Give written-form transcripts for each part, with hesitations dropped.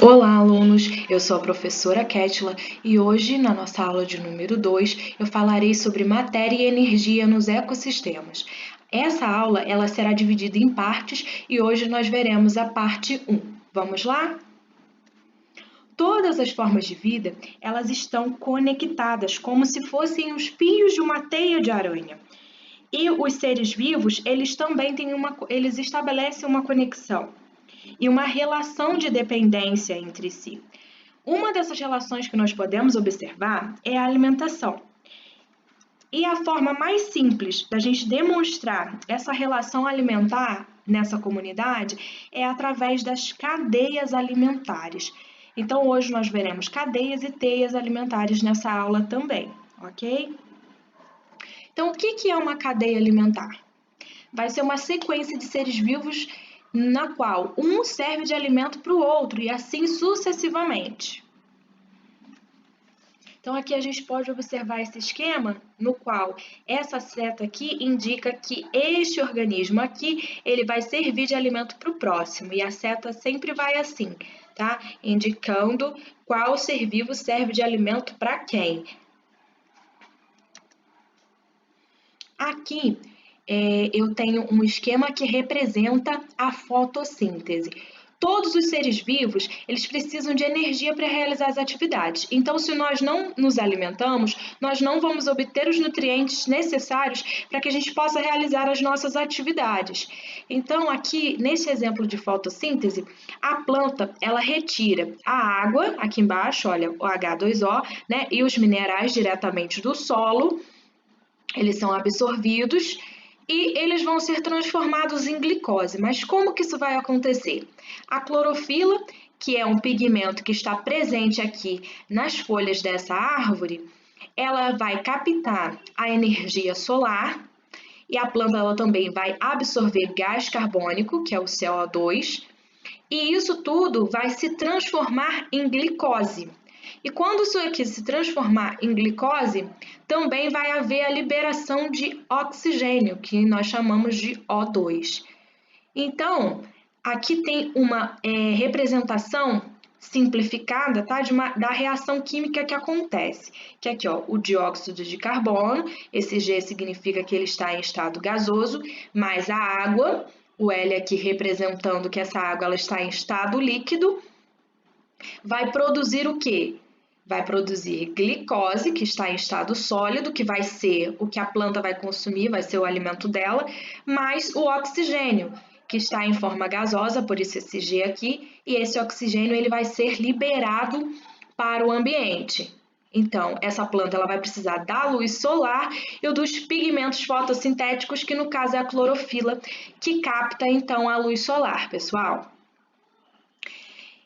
Olá, alunos! Eu sou a professora Kétila e hoje, na nossa aula de número 2, eu falarei sobre matéria e energia nos ecossistemas. Essa aula ela será dividida em partes e hoje nós veremos a parte 1. Vamos lá? Todas as formas de vida, elas estão conectadas, como se fossem os fios de uma teia de aranha. E os seres vivos, eles também eles estabelecem uma conexão e uma relação de dependência entre si. Uma dessas relações que nós podemos observar é a alimentação. E a forma mais simples da gente demonstrar essa relação alimentar nessa comunidade é através das cadeias alimentares. Então, hoje nós veremos cadeias e teias alimentares nessa aula também, ok? Então, o que é uma cadeia alimentar? Vai ser uma sequência de seres vivos na qual um serve de alimento para o outro e assim sucessivamente. Então, aqui a gente pode observar esse esquema no qual essa seta aqui indica que este organismo aqui, ele vai servir de alimento para o próximo, e a seta sempre vai assim, tá? Indicando qual ser vivo serve de alimento para quem. Aqui, eu tenho um esquema que representa a fotossíntese. Todos os seres vivos, eles precisam de energia para realizar as atividades. Então, se nós não nos alimentamos, nós não vamos obter os nutrientes necessários para que a gente possa realizar as nossas atividades. Então, aqui, nesse exemplo de fotossíntese, a planta, ela retira a água, aqui embaixo, olha, o H2O, né, e os minerais diretamente do solo. Eles são absorvidos e eles vão ser transformados em glicose. Mas como que isso vai acontecer? A clorofila, que é um pigmento que está presente aqui nas folhas dessa árvore, ela vai captar a energia solar e a planta ela também vai absorver gás carbônico, que é o CO2, e isso tudo vai se transformar em glicose. E quando isso aqui se transformar em glicose, também vai haver a liberação de oxigênio, que nós chamamos de O2. Então, aqui tem uma representação simplificada, tá? Da reação química que acontece. Que aqui, ó, o dióxido de carbono, esse G significa que ele está em estado gasoso, mais a água, o L aqui representando que essa água ela está em estado líquido, vai produzir o quê? Vai produzir glicose, que está em estado sólido, que vai ser o que a planta vai consumir, vai ser o alimento dela, mais o oxigênio, que está em forma gasosa, por isso esse G aqui, e esse oxigênio ele vai ser liberado para o ambiente. Então, essa planta ela vai precisar da luz solar e dos pigmentos fotossintéticos, que no caso é a clorofila, que capta então a luz solar, pessoal.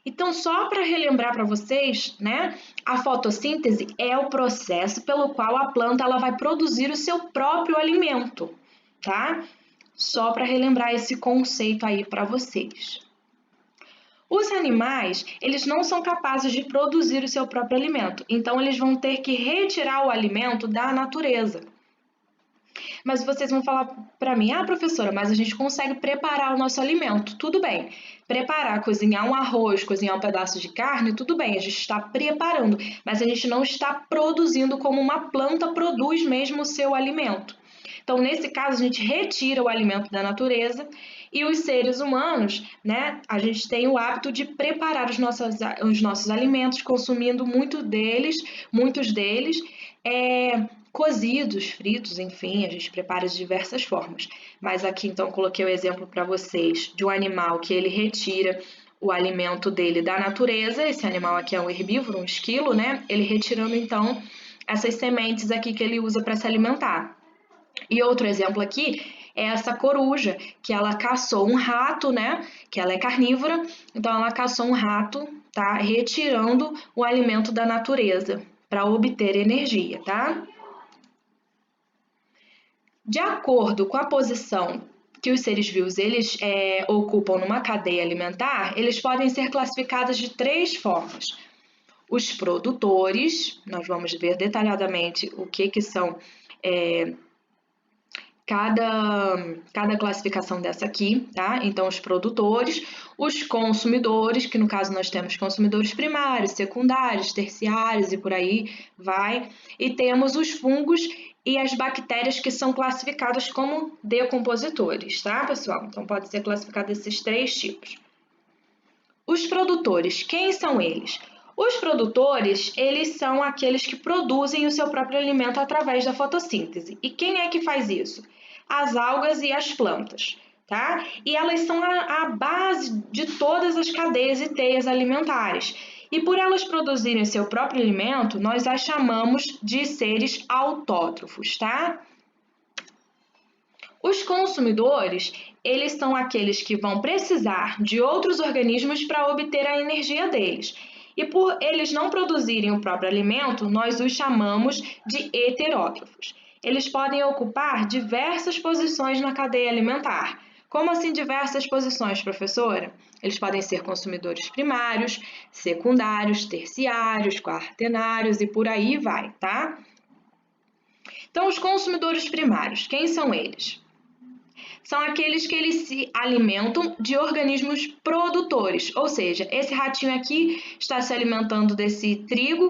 Então, só para relembrar para vocês, né, a fotossíntese é o processo pelo qual a planta ela vai produzir o seu próprio alimento, tá? Só para relembrar esse conceito aí para vocês. Os animais, eles não são capazes de produzir o seu próprio alimento, então eles vão ter que retirar o alimento da natureza. Mas vocês vão falar para mim, professora, mas a gente consegue preparar o nosso alimento. Tudo bem. Preparar, cozinhar um arroz, cozinhar um pedaço de carne, tudo bem, a gente está preparando, mas a gente não está produzindo como uma planta produz mesmo o seu alimento. Então, nesse caso, a gente retira o alimento da natureza e os seres humanos, né, a gente tem o hábito de preparar os nossos alimentos, consumindo muitos deles, cozidos, fritos, enfim, a gente prepara de diversas formas. Mas aqui, então, coloquei o exemplo para vocês de um animal que ele retira o alimento dele da natureza. Esse animal aqui é um herbívoro, um esquilo, né? Ele retirando, então, essas sementes aqui que ele usa para se alimentar. E outro exemplo aqui é essa coruja, que ela caçou um rato, né? Que ela é carnívora, então ela caçou um rato, tá? Retirando o alimento da natureza para obter energia, tá? De acordo com a posição que os seres vivos eles ocupam numa cadeia alimentar, eles podem ser classificados de 3 formas. Os produtores, nós vamos ver detalhadamente o que são cada classificação dessa aqui, tá? Então, os produtores, os consumidores, que no caso nós temos consumidores primários, secundários, terciários e por aí vai. E temos os fungos e as bactérias que são classificadas como decompositores, tá, pessoal? Então, pode ser classificado desses 3 tipos. Os produtores, quem são eles? Os produtores, eles são aqueles que produzem o seu próprio alimento através da fotossíntese. E quem é que faz isso? As algas e as plantas, tá? E elas são a base de todas as cadeias e teias alimentares. E por elas produzirem o seu próprio alimento, nós as chamamos de seres autótrofos, tá? Os consumidores, eles são aqueles que vão precisar de outros organismos para obter a energia deles. E por eles não produzirem o próprio alimento, nós os chamamos de heterótrofos. Eles podem ocupar diversas posições na cadeia alimentar. Como assim diversas posições, professora? Eles podem ser consumidores primários, secundários, terciários, quaternários e por aí vai, tá? Então, os consumidores primários, quem são eles? São aqueles que eles se alimentam de organismos produtores, ou seja, esse ratinho aqui está se alimentando desse trigo,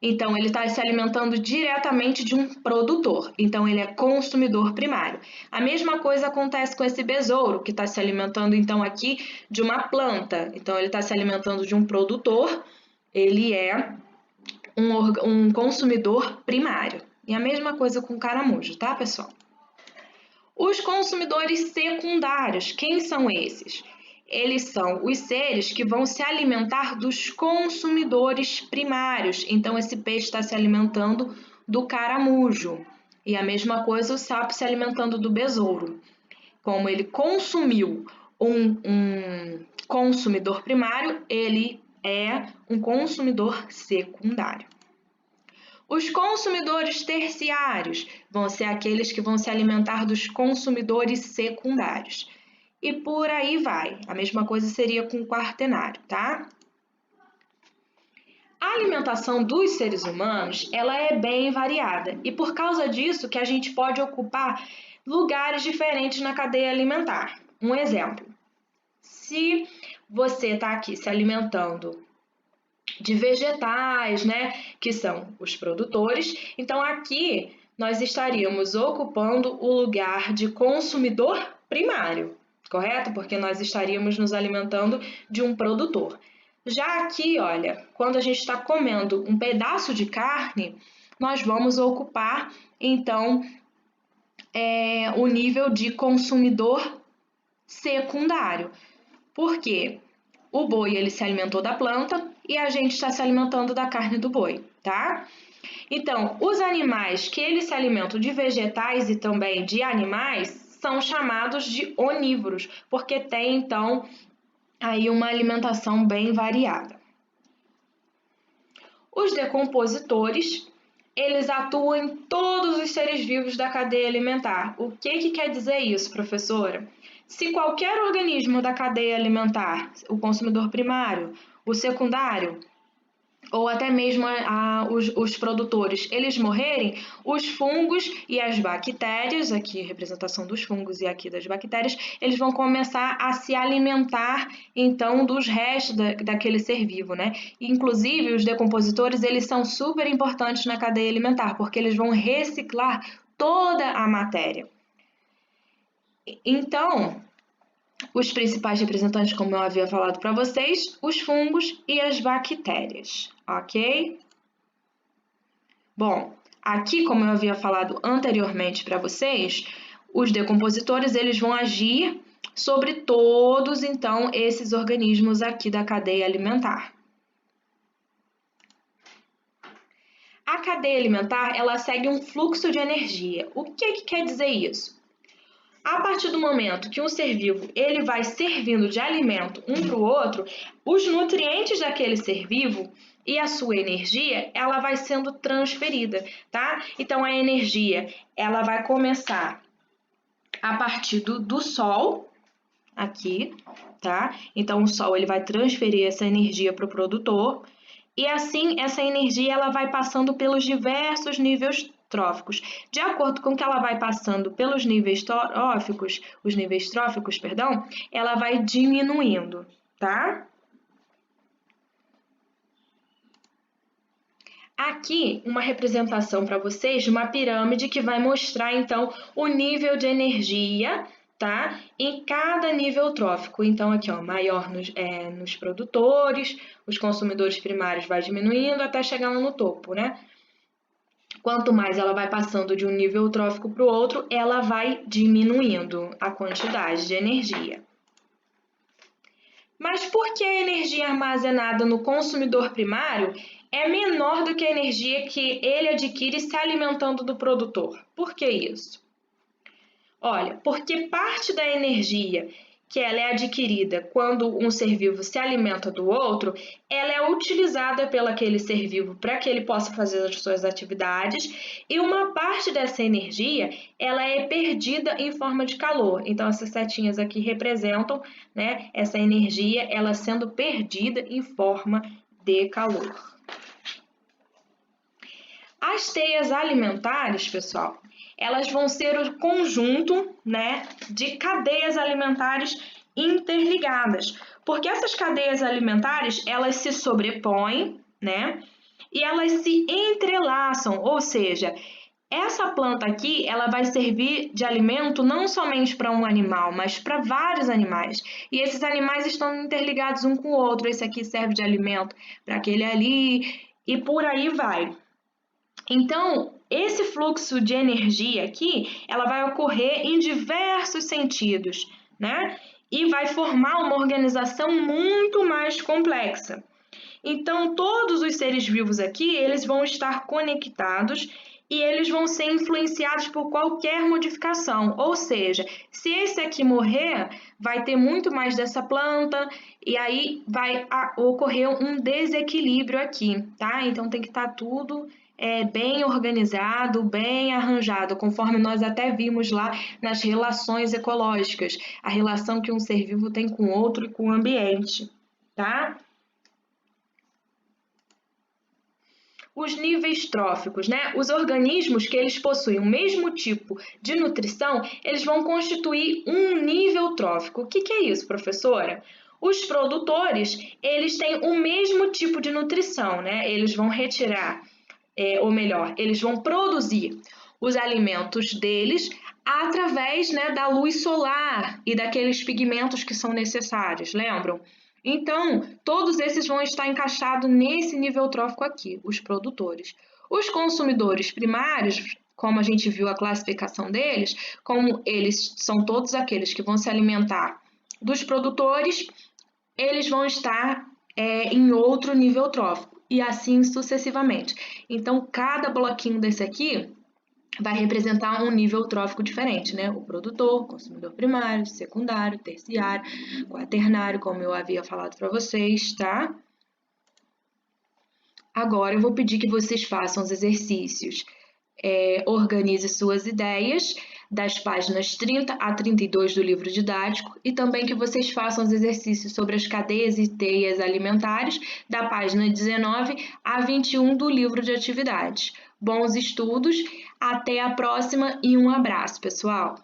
então ele está se alimentando diretamente de um produtor, então ele é consumidor primário. A mesma coisa acontece com esse besouro, que está se alimentando então aqui de uma planta, então ele está se alimentando de um produtor, ele é um consumidor primário. E a mesma coisa com o caramujo, tá, pessoal? Os consumidores secundários, quem são esses? Eles são os seres que vão se alimentar dos consumidores primários. Então, esse peixe está se alimentando do caramujo. E a mesma coisa o sapo se alimentando do besouro. Como ele consumiu um consumidor primário, ele é um consumidor secundário. Os consumidores terciários vão ser aqueles que vão se alimentar dos consumidores secundários. E por aí vai. A mesma coisa seria com o quaternário, tá? A alimentação dos seres humanos, ela é bem variada. E por causa disso que a gente pode ocupar lugares diferentes na cadeia alimentar. Um exemplo. Se você está aqui se alimentando de vegetais, né, que são os produtores. Então, aqui nós estaríamos ocupando o lugar de consumidor primário, correto? Porque nós estaríamos nos alimentando de um produtor. Já aqui, olha, quando a gente está comendo um pedaço de carne, nós vamos ocupar, então, o nível de consumidor secundário. Por quê? O boi, ele se alimentou da planta e a gente está se alimentando da carne do boi, tá? Então, os animais que eles se alimentam de vegetais e também de animais são chamados de onívoros, porque tem, então, aí uma alimentação bem variada. Os decompositores, eles atuam em todos os seres vivos da cadeia alimentar. O que quer dizer isso, professora? Se qualquer organismo da cadeia alimentar, o consumidor primário, o secundário, ou até mesmo os produtores, eles morrerem, os fungos e as bactérias, aqui representação dos fungos e aqui das bactérias, eles vão começar a se alimentar, então, dos restos daquele ser vivo, né? Inclusive, os decompositores, eles são super importantes na cadeia alimentar, porque eles vão reciclar toda a matéria. Então, os principais representantes, como eu havia falado para vocês, os fungos e as bactérias, ok? Bom, aqui, como eu havia falado anteriormente para vocês, os decompositores, eles vão agir sobre todos, então, esses organismos aqui da cadeia alimentar. A cadeia alimentar, ela segue um fluxo de energia. O que quer dizer isso? A partir do momento que um ser vivo ele vai servindo de alimento um para o outro, os nutrientes daquele ser vivo e a sua energia, ela vai sendo transferida, tá? Então, a energia, ela vai começar a partir do sol, aqui, tá? Então, o sol, ele vai transferir essa energia para o produtor e assim, essa energia, ela vai passando pelos diversos níveis tróficos. De acordo com que ela vai passando pelos níveis tróficos, ela vai diminuindo, tá? Aqui, uma representação para vocês de uma pirâmide que vai mostrar, então, o nível de energia, tá? Em cada nível trófico. Então, aqui, ó, maior nos produtores, os consumidores primários vai diminuindo até chegar lá no topo, né? Quanto mais ela vai passando de um nível trófico para o outro, ela vai diminuindo a quantidade de energia. Mas por que a energia armazenada no consumidor primário é menor do que a energia que ele adquire se alimentando do produtor? Por que isso? Olha, porque parte da energia que ela é adquirida quando um ser vivo se alimenta do outro, ela é utilizada pelo aquele ser vivo para que ele possa fazer as suas atividades, e uma parte dessa energia, ela é perdida em forma de calor. Então, essas setinhas aqui representam, né, essa energia, ela sendo perdida em forma de calor. As teias alimentares, pessoal, elas vão ser o conjunto, né, de cadeias alimentares interligadas, porque essas cadeias alimentares, elas se sobrepõem, né, e elas se entrelaçam, ou seja, essa planta aqui, ela vai servir de alimento não somente para um animal, mas para vários animais. E esses animais estão interligados um com o outro. Esse aqui serve de alimento para aquele ali e por aí vai. Então, esse fluxo de energia aqui, ela vai ocorrer em diversos sentidos, né? E vai formar uma organização muito mais complexa. Então, todos os seres vivos aqui, eles vão estar conectados e eles vão ser influenciados por qualquer modificação. Ou seja, se esse aqui morrer, vai ter muito mais dessa planta e aí vai ocorrer um desequilíbrio aqui, tá? Então, tem que estar tudo bem organizado, bem arranjado, conforme nós até vimos lá nas relações ecológicas, a relação que um ser vivo tem com o outro e com o ambiente, tá? Os níveis tróficos, né? Os organismos que eles possuem o mesmo tipo de nutrição, eles vão constituir um nível trófico. O que é isso, professora? Os produtores, eles têm o mesmo tipo de nutrição, né? Eles vão retirar, ou melhor, eles vão produzir os alimentos deles através, né, da luz solar e daqueles pigmentos que são necessários, lembram? Então, todos esses vão estar encaixados nesse nível trófico aqui, os produtores. Os consumidores primários, como a gente viu a classificação deles, como eles são todos aqueles que vão se alimentar dos produtores, eles vão estar em outro nível trófico, e assim sucessivamente. Então, cada bloquinho desse aqui vai representar um nível trófico diferente, né? O produtor, consumidor primário, secundário, terciário, quaternário, como eu havia falado para vocês, tá? Agora eu vou pedir que vocês façam os exercícios. Organize suas ideias das páginas 30 a 32 do livro didático e também que vocês façam os exercícios sobre as cadeias e teias alimentares da página 19 a 21 do livro de atividades. Bons estudos, até a próxima e um abraço, pessoal!